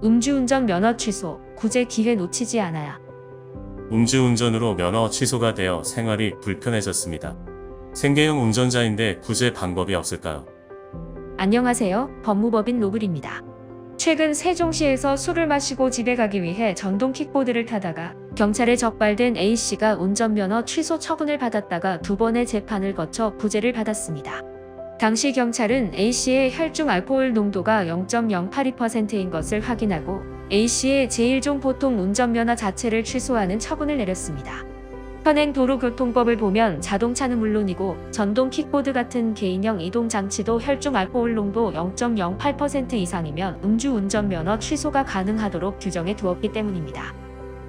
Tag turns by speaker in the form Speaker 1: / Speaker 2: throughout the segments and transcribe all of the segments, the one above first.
Speaker 1: 음주운전 면허 취소, 구제 기회 놓치지 않아야.
Speaker 2: 음주운전으로 면허 취소가 되어 생활이 불편해졌습니다. 생계형 운전자인데 구제 방법이 없을까요?
Speaker 1: 안녕하세요. 법무법인 로블입니다. 최근 세종시에서 술을 마시고 집에 가기 위해 전동 킥보드를 타다가 경찰에 적발된 A씨가 운전면허 취소 처분을 받았다가 2번의 재판을 거쳐 구제를 받았습니다. 당시 경찰은 A씨의 혈중 알코올 농도가 0.082%인 것을 확인하고 A씨의 제1종 보통 운전면허 자체를 취소하는 처분을 내렸습니다. 현행 도로교통법을 보면 자동차는 물론이고 전동 킥보드 같은 개인형 이동장치도 혈중 알코올 농도 0.08% 이상이면 음주운전면허 취소가 가능하도록 규정해 두었기 때문입니다.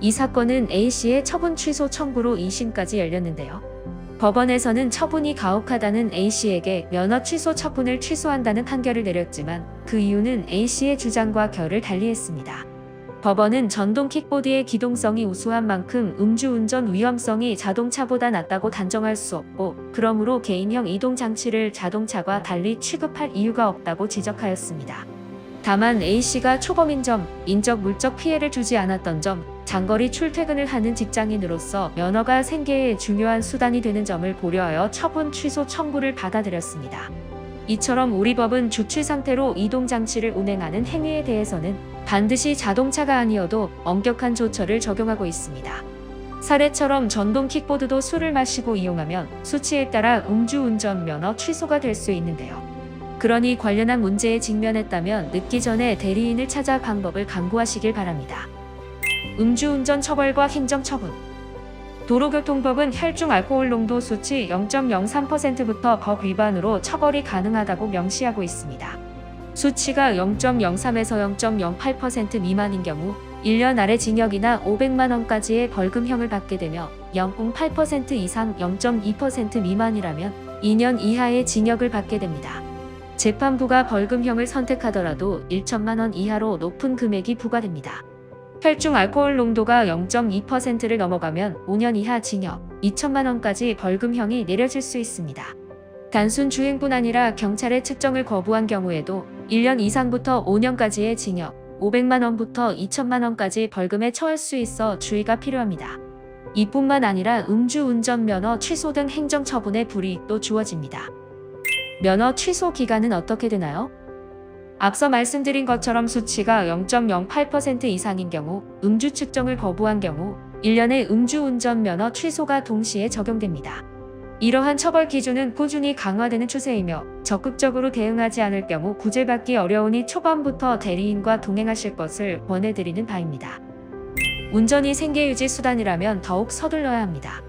Speaker 1: 이 사건은 A씨의 처분 취소 청구로 2심까지 열렸는데요. 법원에서는 처분이 가혹하다는 A씨에게 면허 취소 처분을 취소한다는 판결을 내렸지만 그 이유는 A씨의 주장과 결을 달리했습니다. 법원은 전동 킥보드의 기동성이 우수한 만큼 음주운전 위험성이 자동차보다 낮다고 단정할 수 없고 그러므로 개인형 이동장치를 자동차와 달리 취급할 이유가 없다고 지적하였습니다. 다만 A씨가 초범인 점, 인적 물적 피해를 주지 않았던 점, 장거리 출퇴근을 하는 직장인으로서 면허가 생계의 중요한 수단이 되는 점을 고려하여 처분 취소 청구를 받아들였습니다. 이처럼 우리 법은 주취 상태로 이동장치를 운행하는 행위에 대해서는 반드시 자동차가 아니어도 엄격한 조처를 적용하고 있습니다. 사례처럼 전동 킥보드도 술을 마시고 이용하면 수치에 따라 음주운전 면허 취소가 될 수 있는데요. 그러니 관련한 문제에 직면했다면 늦기 전에 대리인을 찾아 방법을 강구하시길 바랍니다. 음주운전 처벌과 행정처분. 도로교통법은 혈중 알코올 농도 수치 0.03%부터 법 위반으로 처벌이 가능하다고 명시하고 있습니다. 수치가 0.03에서 0.08% 미만인 경우 1년 아래 징역이나 500만 원까지의 벌금형을 받게 되며 0.8% 이상 0.2% 미만이라면 2년 이하의 징역을 받게 됩니다. 재판부가 벌금형을 선택하더라도 1천만 원 이하로 높은 금액이 부과됩니다. 혈중 알코올 농도가 0.2%를 넘어가면 5년 이하 징역, 2천만 원까지 벌금형이 내려질 수 있습니다. 단순 주행뿐 아니라 경찰의 측정을 거부한 경우에도 1년 이상부터 5년까지의 징역, 500만 원부터 2천만 원까지 벌금에 처할 수 있어 주의가 필요합니다. 이뿐만 아니라 음주운전 면허 취소 등 행정처분의 불이익도 주어집니다. 면허 취소 기간은 어떻게 되나요? 앞서 말씀드린 것처럼 수치가 0.08% 이상인 경우, 음주 측정을 거부한 경우 1년의 음주운전 면허 취소가 동시에 적용됩니다. 이러한 처벌 기준은 꾸준히 강화되는 추세이며 적극적으로 대응하지 않을 경우 구제받기 어려우니 초반부터 대리인과 동행하실 것을 권해드리는 바입니다. 운전이 생계유지 수단이라면 더욱 서둘러야 합니다.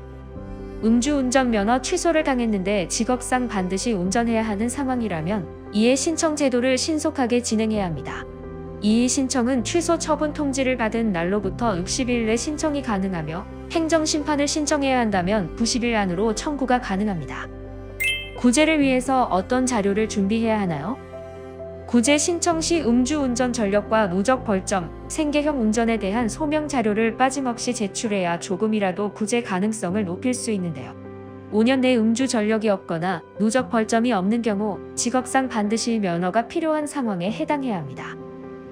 Speaker 1: 음주운전 면허 취소를 당했는데 직업상 반드시 운전해야 하는 상황이라면 이해 신청 제도를 신속하게 진행해야 합니다. 이의 신청은 취소 처분 통지를 받은 날로부터 60일 내 신청이 가능하며 행정심판을 신청해야 한다면 90일 안으로 청구가 가능합니다. 구제를 위해서 어떤 자료를 준비해야 하나요? 구제 신청 시 음주운전 전력과 누적 벌점, 생계형 운전에 대한 소명 자료를 빠짐없이 제출해야 조금이라도 구제 가능성을 높일 수 있는데요. 5년 내 음주 전력이 없거나 누적 벌점이 없는 경우 직업상 반드시 면허가 필요한 상황에 해당해야 합니다.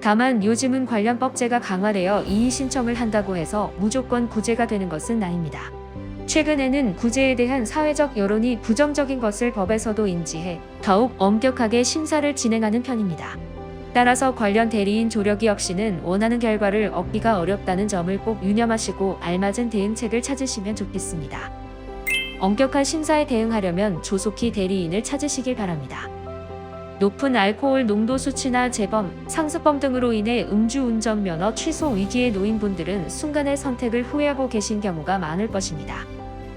Speaker 1: 다만 요즘은 관련 법제가 강화되어 이의 신청을 한다고 해서 무조건 구제가 되는 것은 아닙니다. 최근에는 구제에 대한 사회적 여론이 부정적인 것을 법에서도 인지해 더욱 엄격하게 심사를 진행하는 편입니다. 따라서 관련 대리인 조력이 없이는 원하는 결과를 얻기가 어렵다는 점을 꼭 유념하시고 알맞은 대응책을 찾으시면 좋겠습니다. 엄격한 심사에 대응하려면 조속히 대리인을 찾으시길 바랍니다. 높은 알코올 농도 수치나 재범, 상습범 등으로 인해 음주운전 면허 취소 위기에 놓인 분들은 순간의 선택을 후회하고 계신 경우가 많을 것입니다.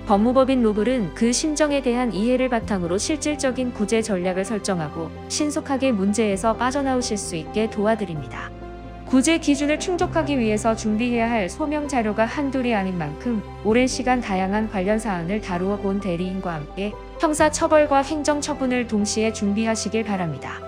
Speaker 1: 법무법인 로블은 그 심정에 대한 이해를 바탕으로 실질적인 구제 전략을 설정하고 신속하게 문제에서 빠져나오실 수 있게 도와드립니다. 구제 기준을 충족하기 위해서 준비해야 할 소명 자료가 한둘이 아닌 만큼 오랜 시간 다양한 관련 사안을 다루어 본 대리인과 함께 형사처벌과 행정처분을 동시에 준비하시길 바랍니다.